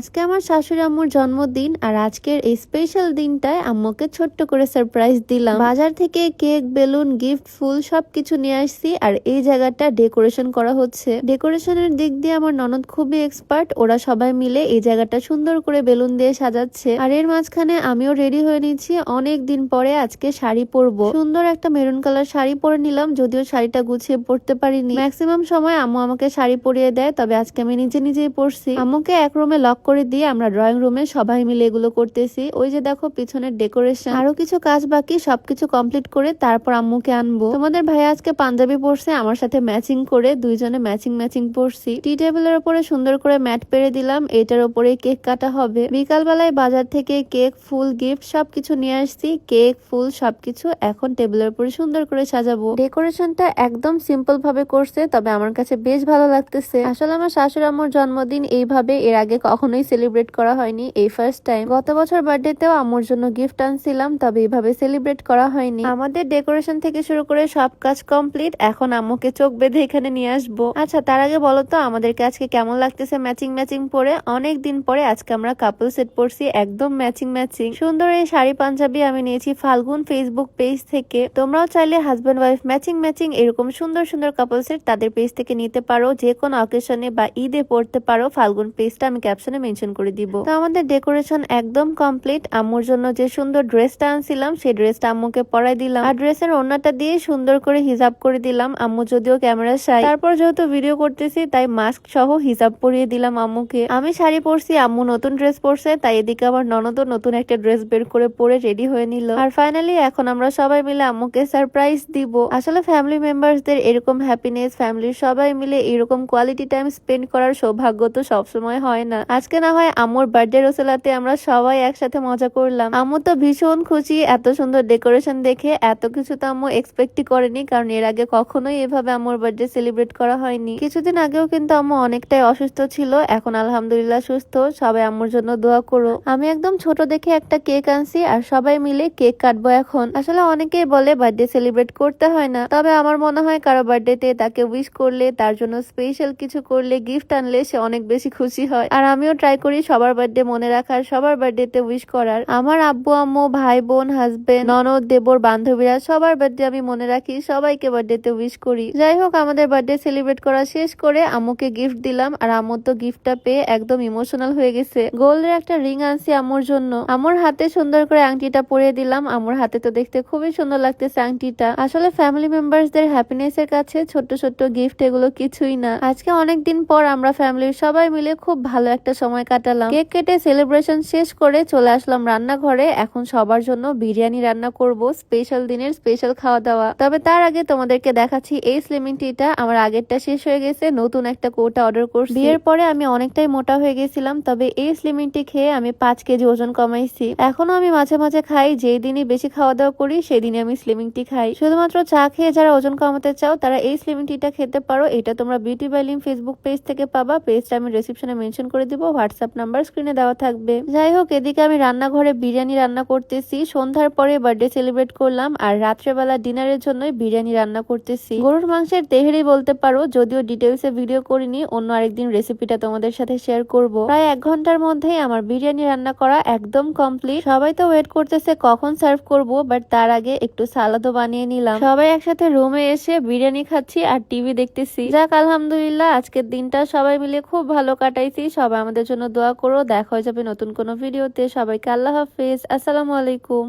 আজকে আমার শাশুড়ি আম্মুর জন্মদিন, আর আজকের এই স্পেশাল দিনটায় আম্মুকে ছোট্ট করে সারপ্রাইজ দিলাম। বাজার থেকে কেক, বেলুন, গিফট, ফুল সবকিছু নিয়ে আসছি, আর এই জায়গাটা ডেকোরেশন করা হচ্ছে। ডেকোরেশনের দিক দিয়ে আমার ননদ খুবই এক্সপার্ট। ওরা সবাই মিলে এই জায়গাটা সুন্দর করে বেলুন দিয়ে সাজাচ্ছে, আর এর মাঝখানে আমিও রেডি হয়ে নিচ্ছি। অনেক দিন পরে আজকে শাড়ি পরবো। সুন্দর একটা মেরুন কালার শাড়ি পরে নিলাম, যদিও শাড়িটা গুছিয়ে পরতে পারিনি। ম্যাক্সিমাম সময় আম্মু আমাকে শাড়ি পরিয়ে দেয়, তবে আজকে আমি নিজেই পরছি। আম্মুকে এক রুমে লক করে দিয়ে আমরা ড্রয়িং রুমে সবাই মিলে এগুলো করতেছি। ওই যে দেখো পিছনের ডেকোরেশন, আরো কিছু কাজ বাকি, সবকিছু কমপ্লিট করে তারপর আম্মুকে আনবো। তোমাদের ভাই আজকে পাঞ্জাবি পরছে, আমার সাথে ম্যাচিং করে দুইজনে ম্যাচিং পরছি। টি টেবিলের উপরে সুন্দর করে ম্যাট পেরে দিলাম, এটার উপরে কেক কাটা হবে। বিকাল বেলায় বাজার থেকে কেক, ফুল, গিফট সবকিছু নিয়ে আসছি। কেক, ফুল সবকিছু এখন টেবিলের উপরে সুন্দর করে সাজাবো। ডেকোরেশনটা একদম সিম্পল ভাবে করছে, তবে আমার কাছে বেশ ভালো লাগতেছে। আসলে আমার শাশুড়ি আম্মুর জন্মদিন এইভাবে এর আগে কখনোই সেলিব্রেট করা হয়নি, এই ফার্স্ট টাইম। গত বছর বার্থডেতেও আম্মুর জন্য গিফট আনছিলাম, তবে এইভাবে সেলিব্রেট করা হয়নি। আমাদের ডেকোরেশন থেকে শুরু করে সব কাজ কমপ্লিট। এখন আম্মুকে চোখ বেঁধে এখানে নিয়ে আসবো। আচ্ছা, তার আগে বলো তো আমাদেরকে আজকে কেমন লাগতেছে ম্যাচিং পরে। অনেক দিন পরে আজকে আমরা কাপল সেট পরছি, একদম ম্যাচিং। সুন্দর এই শাড়ি পাঞ্জাবি আমি নিয়েছি ফাল্গুন ফেসবুক পেজ থেকে। তোমরাও চাইলে হাজব্যান্ড ওয়াইফ ম্যাচিং এরকম সুন্দর কাপল সেট তাদের পেজ থেকে নিতে পারো। যে কোনো অকেশনে বা ঈদে পড়তে পারো। ফাল্গুন পেজটা আমি ক্যাপশনে মেনশন করে দিব। তো আমাদের ডেকোরেশন একদম কমপ্লিট। আম্মুর জন্য যে সুন্দর ড্রেসটা আনছিলাম সেই ড্রেসটা আম্মুকে পরাই দিলাম, আর ড্রেসের ওড়নাটা দিয়ে সুন্দর করে হিজাব করে দিলাম। আম্মু যদিও ক্যামেরা শাই, তারপর যেহেতু ভিডিও করতেছি তাই মাস্ক সহ হিজাব পরিয়ে দিলাম আম্মুকে। আমি শাড়ি পরছি, আম্মু নতুন ড্রেস পরছে, তাই এদিকে আমার ননদও নতুন একটা ড্রেস বের করে পরে রেডি হয়ে নিল। আর ফাইনালি এখন আমরা সবাই মিলে আম্মুকে সারপ্রাইজ দিব। আসলে ফ্যামিলি মেম্বারসদের এরকম হ্যাপিনেস, ফ্যামিলির সবাই মিলে এরকম কোয়ালিটি টাইম স্পেন্ড করার সৌভাগ্য তো সবসময় হয় না। আজকে না হয় আম্মুর বার্থডে রোসেলাতে আমরা সবাই একসাথে মজা করলাম। আম্মু তো ভীষণ খুশি এত সুন্দর ডেকোরেশন দেখে। এত কিছু তো আম্মু এক্সপেক্টই করেনি, কারণ এর আগে কখনোই এভাবে আম্মুর বার্থডে সেলিব্রেট করা হয়নি। কিছুদিন আগেও কিন্তু আম্মু অনেকটাই অসুস্থ ছিল, এখন আলহামদুলিল্লাহ সুস্থ। সবাই আম্মুর জন্য দোয়া করো। আমি একদম ছোট দেখে একটা কেক আনছি, আর সবাই মিলে কেক কাটবো এখন। আসলে অনেকেই বলে বার্থডে সেলিব্রেট করতে হয় না, তবে আমার মনে হয় কারো বার্থডেতে তাকে উইশ করলে, তার জন্য স্পেশাল কিছু করলে, গিফট আনলে সে অনেক বেশি খুশি হয়। আর আমিও ট্রাই করি সবার বার্থডে মনে রাখার, সবার বার্থডেতে উইশ করার। আমার আব্বু আম্মু, ভাই বোন, হাজবেন্ড, ননদ, দেবর, বান্ধবীরা সবার বার্থডে আমি মনে রাখি, সবাইকে বার্থডেতে উইশ করি। যাই হোক, আমাদের বার্থডে সেলিব্রেট করা শেষ করে আম্মুকে গিফট দিলাম, আর আম্মু তো গিফটটা পেয়ে একদম ইমোশনাল হয়ে গেছে। গোল্ডের একটা রিং আনছি আম্মুর জন্য। আম্মুর হাতে সুন্দর করে আংটিটা পরিয়ে দিলাম। আম্মুর হাতে তো দেখতে খুবই সুন্দর লাগতেছে আংটিটা। আসলে ফ্যামিলি মেম্বারসদের হ্যাপিনেস এর কাছে ছোট্ট গিফট এগুলো কিছুই না। আজকে অনেকদিন পর আমরা ফ্যামিলির সবাই মিলে খুব ভালো একটা সময় কাটালাম। কেক কেটে সেলিব্রেশন শেষ করে চলে আসলাম রান্নাঘরে। এখন সবার জন্য বিরিয়ানি রান্না করব, স্পেশাল দিনের স্পেশাল খাওয়া দাওয়া। তবে তার আগে তোমাদেরকে দেখাচ্ছি এই স্লিমিং টিটা। আমার আগেরটা শেষ হয়ে গেছে, নতুন একটা কোটা অর্ডার করছি। বিয়ের পরে আমি অনেকটাই মোটা হয়ে গেছিলাম, তবে এই স্লিমিং টি খেয়ে আমি 5 কেজি ওজন কমাইছি। এখনো আমি মাঝে খাই, যেই দিনই বেশি খাওয়া দাওয়া করি সেই দিনই আমি স্লিমিং টি খাই। শুধুমাত্র চা খেয়ে যারা ওজন কমাতে চাও তারা এই স্লিমিং টিটা খেতে পারো। এটা তোমরা বিউটি বাই লিম ফেসবুক পেজ থেকে পাবা। পেজটা আমি ডেসক্রিপশনে মেনশন করে দিব, হোয়াটসঅ্যাপ নাম্বার স্ক্রিনে দেওয়া থাকবে। যাই হোক, এদিকে আমি রান্নাঘরে বিরিয়ানি রান্না করতেছি। সন্ধ্যার পরে বার্থডে সেলিব্রেট করলাম, আর রাত্রেবেলা ডিনারের জন্য বিরিয়ানি রান্না করতেছি। গরুর মাংসের তেহেরি বলতে পারো, যদিও ডিটেলসে ভিডিও করিনি, অন্য আরেকদিন রেসিপিটা তোমাদের সাথে শেয়ার করব। প্রায় 1 ঘন্টার মধ্যেই আমার বিরিয়ানি রান্না করা একদম কমপ্লিট। সবাই তো ওয়েট করতেছে কখন সার্ভ করব, বাট তার আগে একটু সালাদও বানিয়ে নিলাম। সবাই একসাথে রুমে এসে বিরিয়ানি খাচ্ছি আর টিভি দেখতেছি। যাক, আলহামদুলিল্লাহ আজকের দিনটা সবাই মিলে খুব ভালো কাটাইছি। সবাই আমাদের জন্য দোয়া করো। দেখা হয়ে যাবে নতুন কোনো ভিডিওতে। সবাইকে আল্লাহ হাফেজ, আসসালামু আলাইকুম।